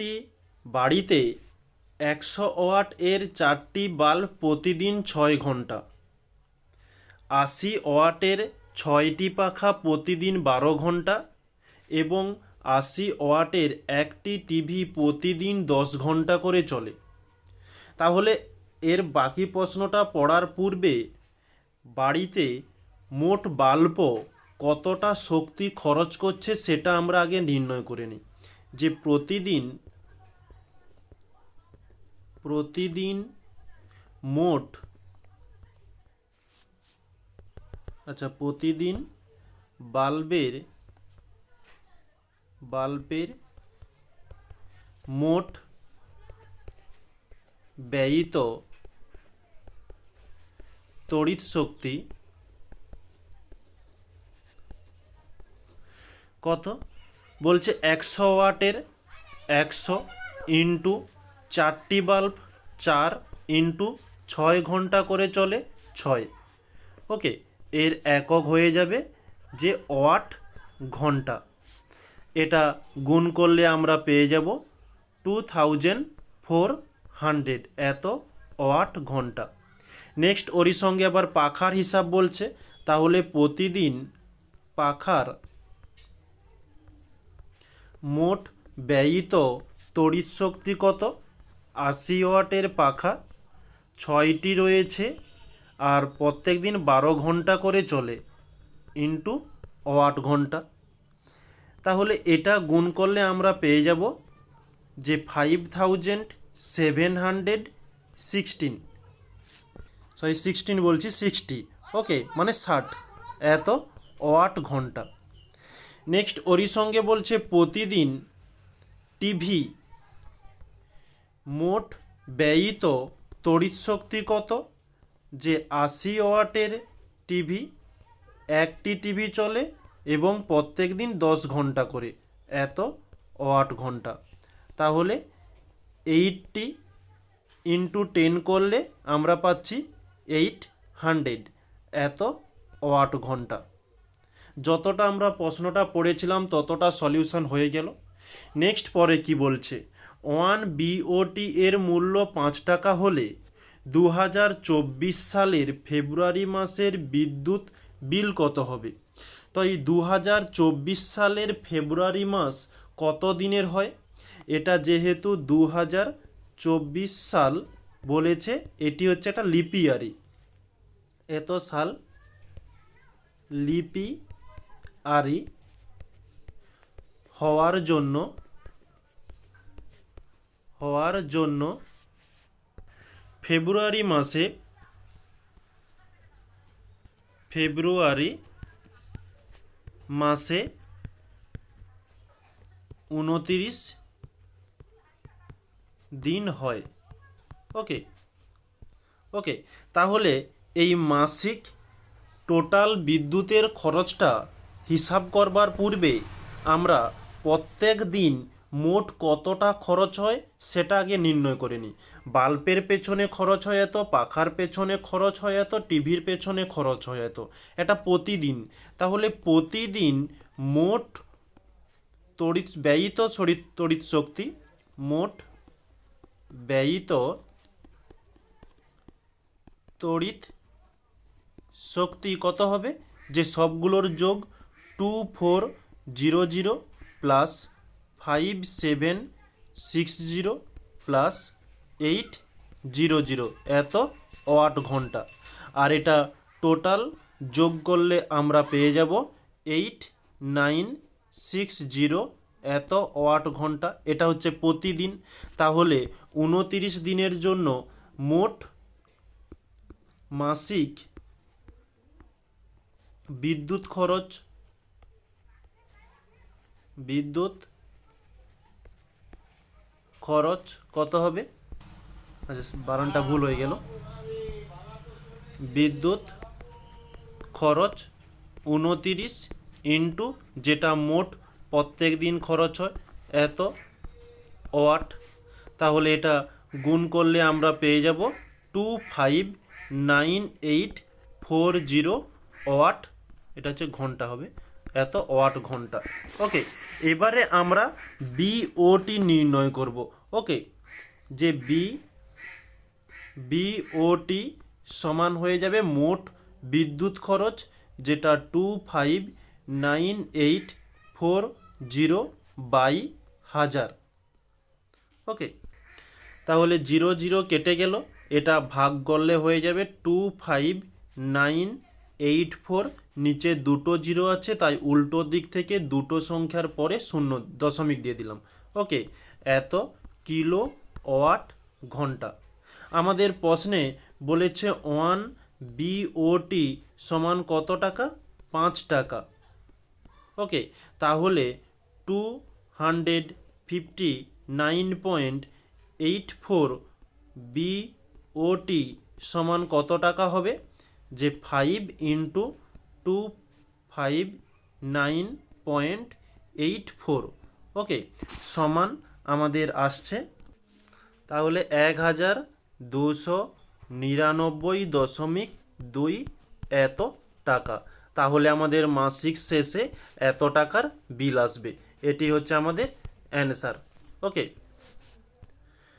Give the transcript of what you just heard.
একটি বাড়িতে 100 ওয়াট এর 4টি বাল্ব প্রতিদিন 6 ঘন্টা, 80 ওয়াটের 6টি পাখা প্রতিদিন 12 ঘন্টা এবং 80 ওয়াটের একটি টিভি প্রতিদিন 10 ঘন্টা করে চলে। তাহলে এর বাকি প্রশ্নটা পড়ার পূর্বে বাড়িতে মোট বাল্ব কতটা শক্তি খরচ করছে সেটা আমরা আগে নির্ণয় করে নিই। যে প্রতিদিন মোট প্রতিদিন বাল্বের মোট ব্যয়িত তড়িৎ শক্তি কত বলছে? 100 ওয়াটের 100 ইন্টু 4টি বাল্ব 4 ইন্টু 6 ঘন্টা করে চলে 6। ওকে, এর একক হয়ে যাবে যে ওয়াট ঘন্টা। এটা গুণ করলে আমরা পেয়ে যাব 2400 এত ওয়াট ঘন্টা। নেক্সট ওরই সঙ্গে আবার পাখার হিসাব বলছে, তাহলে প্রতিদিন পাখার মোট ব্যয়িত তড়িৎ শক্তি কত? 80 ওয়াটের পাখা 6টি রয়েছে আর প্রত্যেক দিন 12 ঘন্টা করে চলে ইন্টু ওয়াট ঘন্টা। তাহলে এটা গুণ করলে আমরা পেয়ে যাব যে 60 ওকে, মানে 60 এত ওয়াট ঘন্টা। নেক্সট ওরই সঙ্গে বলছে প্রতিদিন টিভি মোট ব্যয়িত তড়িৎ শক্তি কত? যে 80 ওয়াটের টিভি, একটি টিভি চলে এবং প্রত্যেক দিন 10 ঘন্টা করে এত ওয়াট ঘন্টা। তাহলে 80 ইন্টু 10 করলে আমরা পাচ্ছি 800 এত ওয়াট ঘন্টা। যতটা আমরা প্রশ্নটা পড়েছিলাম ততটা সলিউশন হয়ে গেল। নেক্সট পরে কি বলছে? 1 বিওটি এর মূল্য 5 টাকা হলে 2024 সালের ফেব্রুয়ারি মাসের বিদ্যুৎ বিল কত হবে? তো এই 2024 সালের ফেব্রুয়ারি মাস কত দিনের হয়? এটা যেহেতু 2024 সাল বলেছে, এটি হচ্ছে একটা লিপিয়ারি, এত সাল লিপিয়ারি হওয়ার জন্য ফেব্রুয়ারি মাসে 29 দিন হয়। ওকে, তাহলে এই মাসিক টোটাল বিদ্যুতের খরচটা হিসাব করবার পূর্বে আমরা প্রত্যেক দিন মোট কতটা খরচ হয় সেটা আগে নির্ণয় করে নিই। বাল্বের পেছনে খরচ হয় এত, পাখার পেছনে খরচ হয় এত, টিভির পেছনে খরচ হয় এত, এটা প্রতিদিন। তাহলে প্রতিদিন মোট ব্যয়িত তড়িৎ শক্তি, মোট ব্যয়িত তড়িৎ শক্তি কত হবে? যে সবগুলোর যোগ 2400 প্লাস 5760 প্লাস 800 এত ওয়াট ঘন্টা। আর এটা টোটাল যোগ করলে আমরা পেয়ে যাব 8960 এত ওয়াট ঘন্টা। এটা হচ্ছে প্রতিদিন। তাহলে 29 দিনের জন্য মোট মাসিক বিদ্যুৎ খরচ কত হবে? বানানটা ভুল হয়ে গেল। বিদ্যুৎ খরচ 29 ইন্টু যেটা মোট প্রত্যেক দিন খরচ হয় এত ওয়াট। তাহলে এটা গুণ করলে আমরা পেয়ে যাব 259840 ওয়াট। এটা হচ্ছে ঘন্টা হবে, এত ওয়াট ঘন্টা। ওকে, এবারে আমরা বিওটি নির্ণয় করব। ওকে, যে বিওটি সমান হয়ে যাবে মোট বিদ্যুৎ খরচ, যেটা 259,840/1000। ওকে, তাহলে 0 0 কেটে গেল, এটা ভাগ করলে হয়ে যাবে 25984। নিচে দুটো জিরো আছে, তাই উল্টো দিক থেকে দুটো সংখ্যার পরে শূন্য দশমিক দিয়ে দিলাম। ওকে, এত কিলো ওয়াট ঘন্টা। আমাদের প্রশ্নে বলেছে 1 বিওটি সমান কত টাকা? 5 টাকা। ওকে, তাহলে 259.84 বিওটি সমান কত টাকা হবে? যে 5 ইন্টু 259.84। ওকে, সমান আমাদের আসছে তাহলে 1299.2 এত টাকা। তাহলে আমাদের মাসিক শেষে এত টাকার বিল আসবে। এটি হচ্ছে আমাদের অ্যান্সার। ওকে।